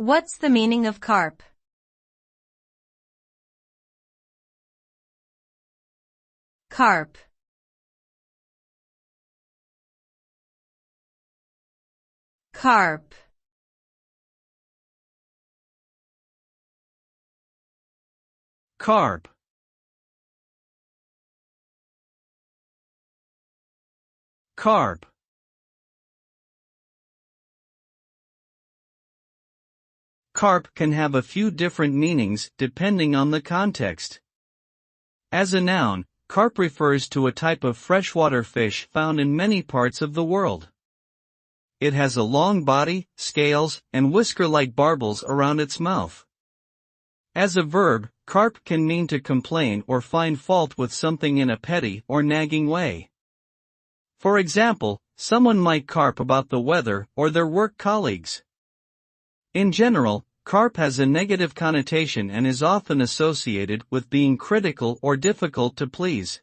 What's the meaning of carp? Carp. Carp. Carp. Carp. Carp can have a few different meanings depending on the context. As a noun, carp refers to a type of freshwater fish found in many parts of the world. It has a long body, scales, and whisker-like barbels around its mouth. As a verb, carp can mean to complain or find fault with something in a petty or nagging way. For example, someone might carp about the weather or their work colleagues. In general, carp has a negative connotation and is often associated with being critical or difficult to please.